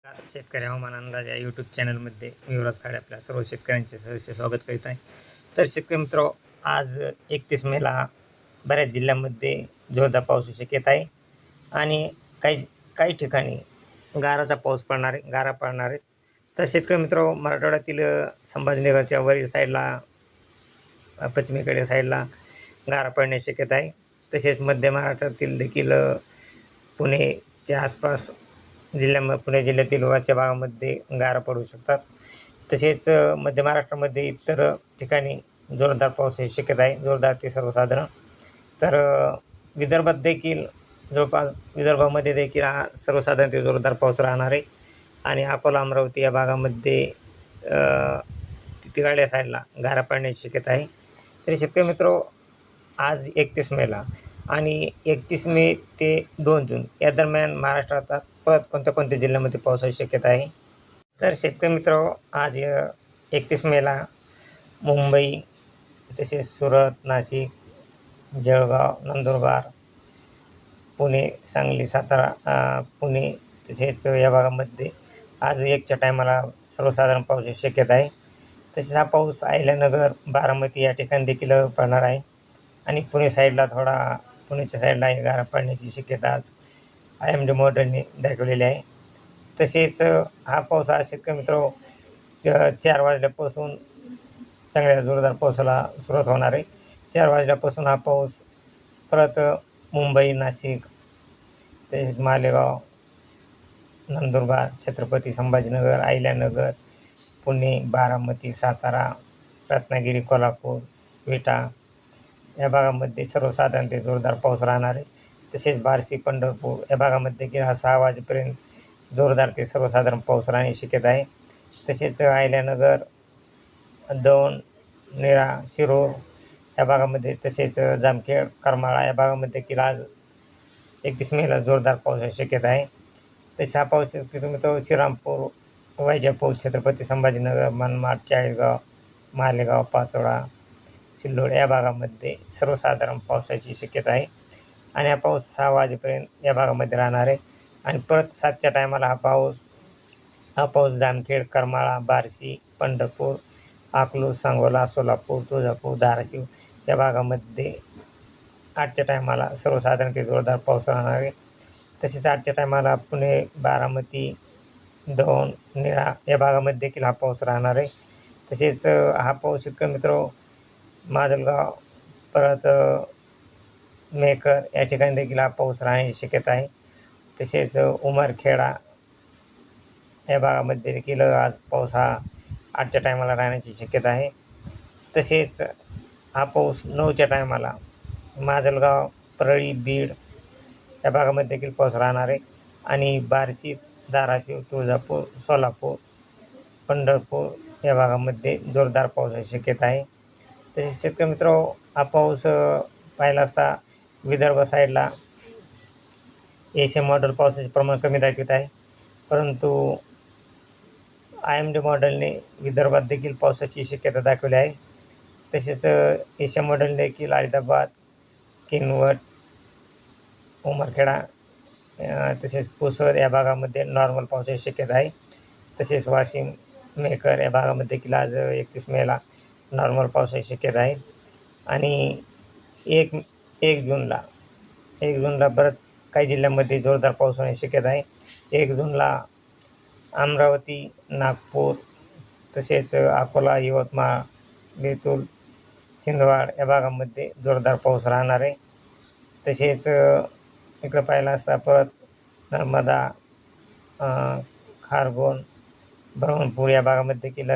शेतकरी हवामान अंदाज या यूट्यूब चॅनलमध्ये मी युवराज काळे आपल्या सर्व शेतकऱ्यांचे सहर्ष स्वागत करीत आहे. तर शेतकरी मित्र, आज 31 मेला बऱ्याच जिल्ह्यांमध्ये जोरदार पावसाची शक्यता आहे आणि काही काही ठिकाणी गाराचा पाऊस पडणार आहे, गारा पडणार आहेत. तर शेतकरी मित्र, मराठवाड्यातील संभाजीनगरच्या वरील साईडला, पश्चिमेकडे साईडला गारा पडण्याची शक्यता आहे. तसेच मध्य महाराष्ट्रातील देखील पुणेच्या आसपास पुणे जिल्ह्यातील वरच्या भागामध्ये गारा पडू शकतात. तसेच मध्य महाराष्ट्रामध्ये इतर ठिकाणी जोरदार पावसाची शक्यता आहे, जोरदार ते सर्वसाधारण. तर विदर्भात देखील जवळपास विदर्भामध्ये देखील हा सर्वसाधारण ते जोरदार पाऊस राहणार आहे आणि अकोला, अमरावती या भागामध्ये तिकडल्या साईडला गारा पडण्याची शक्यता आहे. तरी शेतकरी मित्र, आज 31 मेला आणि 31 मे ते 2 जून या दरम्यान महाराष्ट्रात परत कोणत्या कोणत्या जिल्ह्यामध्ये पावसाची शक्यता आहे. तर शेतकरी मित्र, आज 31 मेला मुंबई, तसेच सुरत, नाशिक, जळगाव, नंदुरबार, पुणे, सांगली, सातारा, पुणे तसेच या भागामध्ये आज 1च्या टायमाला सर्वसाधारण पावसाची शक्यता आहे. तसेच हा पाऊस अहिल्यानगर, बारामती या ठिकाणी देखील पडणार आहे आणि पुणे साईडला पुण्याच्या साईडला गारा पडण्याची शक्यता आज IMD मॉडेलने दाखवलेली आहे. तसेच हा पाऊस आज शेतकरी मित्र 4 वाजल्यापासून चांगल्या जोरदार पावसाला सुरुवात होणार आहे. 4 वाजल्यापासून हा पाऊस परत मुंबई, नाशिक, तसेच मालेगाव, नंदुरबार, छत्रपती संभाजीनगर, अहिल्यानगर, पुणे, बारामती, सातारा, रत्नागिरी, कोल्हापूर, विटा या भागामध्ये सर्वसाधारण ते जोरदार पाऊस राहणार आहे. तसेच बार्शी, पंढरपूर या भागामध्ये देखील 6 वाजेपर्यंत जोरदार ते सर्वसाधारण पाऊस राहण्याची शक्यता आहे. तसेच अहिल्यानगर, दौंड, नीरा, शिरूर या भागामध्ये, तसेच जामखेड, करमाळा या भागामध्ये देखील आज 31 मेला जोरदार पावसाची शक्यता आहे. तसेच हा पाऊस तुम्ही तो श्रीरामपूर, वैजापूर, छत्रपती संभाजीनगर, मनमाड, चाळीसगाव, मालेगाव, पाचोडा, सिल्लोड या भागामध्ये सर्वसाधारण पावसाची शक्यता आहे आणि हा पाऊस 6 वाजेपर्यंत या भागामध्ये राहणार आहे आणि परत 7च्या टायमाला हा पाऊस जामखेड, करमाळा, बार्शी, पंढरपूर, अकलूज, सांगोला, सोलापूर, तुळजापूर, धाराशिव या भागामध्ये 8च्या टायमाला सर्वसाधारण ते जोरदार पाऊस राहणार आहे. तसेच 8च्या टायमाला पुणे, बारामती, दौंड, नीरा या भागामध्ये देखील हा पाऊस राहणार आहे. तसेच हा पाऊस शेतकरी मित्र माजलगाव, परत मेकर या ठिकाणी देखील हा पाऊस राहण्याची शक्यता आहे. तसेच उमरखेडा या भागामध्ये देखील आज पाऊस हा 8च्या टायमाला राहण्याची शक्यता आहे. तसेच हा पाऊस 9च्या टायमाला माजलगाव, परळी, बीड या भागामध्ये देखील पाऊस राहणार आहे आणि बार्शी, धाराशिव, तुळजापूर, सोलापूर, पंढरपूर या भागामध्ये जोरदार पावसाची शक्यता आहे. तसेच शेतकरी मित्र, हा पाऊस पाहिला असता विदर्भ साईडला एशियन मॉडेल पावसाचे प्रमाण कमी दाखवित आहे, परंतु IMD मॉडेलने विदर्भात देखील पावसाची शक्यता दाखवली आहे. तसेच एशियन मॉडेलने देखील अहमदाबाद, किनवट, उमरखेडा तसेच पुसद या भागामध्ये नॉर्मल पावसाची शक्यता आहे. तसेच वाशिम, मेकर या भागामध्ये देखील आज 31 मेला नॉर्मल पावसाची शक्यता आहे आणि एक जूनला बरंच काही जिल्ह्यांमध्ये जोरदार पाऊस होण्याची शक्यता आहे. 1 जूनला अमरावती, नागपूर, तसेच अकोला, यवतमाळ, बेतूल, छिंदवाड या भागामध्ये जोरदार पाऊस राहणार आहे. तसेच इकडं पाहिलं असता परत नर्मदा, खारघोन, ब्रह्मपूर या भागामध्ये देखील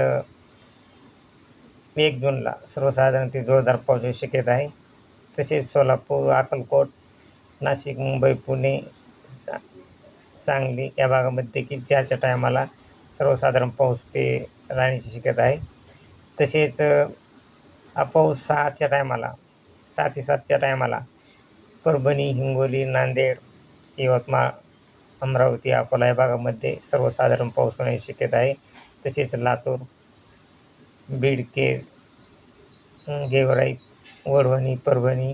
1 जूनला सर्वसाधारण ते जोरदार पावसाची शक्यता आहे. तसेच सोलापूर, अक्कलकोट, नाशिक, मुंबई, पुणे, सांगली या भागामध्ये देखील 4च्या टायमाला सर्वसाधारण पाऊस ते राहण्याची शक्यता आहे. तसेच हा पाऊस 6 ते 7च्या टायमाला परभणी, हिंगोली, नांदेड, यवतमाळ, अमरावती, अकोला या भागामध्ये सर्वसाधारण पाऊस होण्याची शक्यता आहे. तसेच लातूर, बीड, केज, गेवराई, वडवणी, परभणी,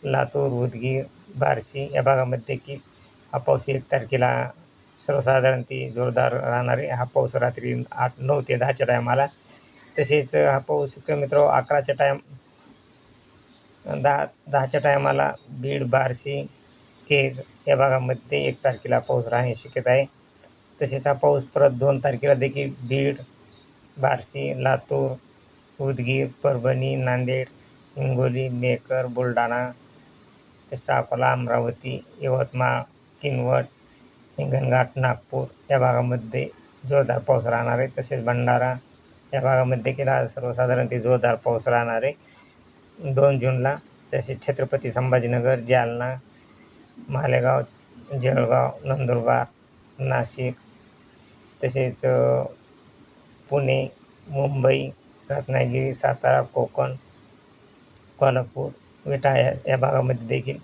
लातूर, उदगीर, बार्शी या भागामध्ये देखील हा पाऊस 1 तारखेला सर्वसाधारण ती जोरदार राहणार आहे. हा पाऊस रात्री 9 ते 10च्या टायमाला. तसेच हा पाऊस मित्र 11च्या टाईम 10च्या टायमाला बीड, बार्शी, केज या भागामध्ये 1 तारखेला पाऊस राहण्याची शक्यता आहे. तसेच हा पाऊस परत 2 तारखेला देखील बीड, बार्शी, लातूर, उदगीर, परभणी, नांदेड, हिंगोली, मेकर, बुलढाणा, तसेच अकोला, अमरावती, यवतमाळ, किनवट, हिंगणघाट, नागपूर या भागामध्ये जोरदार पाऊस राहणार आहे. तसेच भंडारा या भागामध्ये देखील आज सर्वसाधारण ते जोरदार पाऊस राहणार आहे 2 जूनला. तसेच छत्रपती संभाजीनगर, जालना, मालेगाव, जळगाव, नंदुरबार, नाशिक, तसेच पुणे, मुंबई, रत्नागिरी, सातारा, कोकण, कोल्हापूर, विटा या भागामध्ये देखील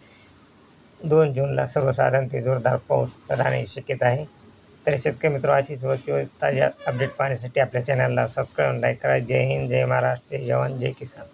2 जूनला सर्वसाधारण ते जोरदार पाऊस राहण्याची शक्यता आहे. तर शेतकरी मित्र, अशीच रोजची ताज्या अपडेट पाहण्यासाठी आपल्या चॅनलला सबस्क्राईब, लाईक करा. जय हिंद, जय महाराष्ट्र, जय जवान, जय किसान.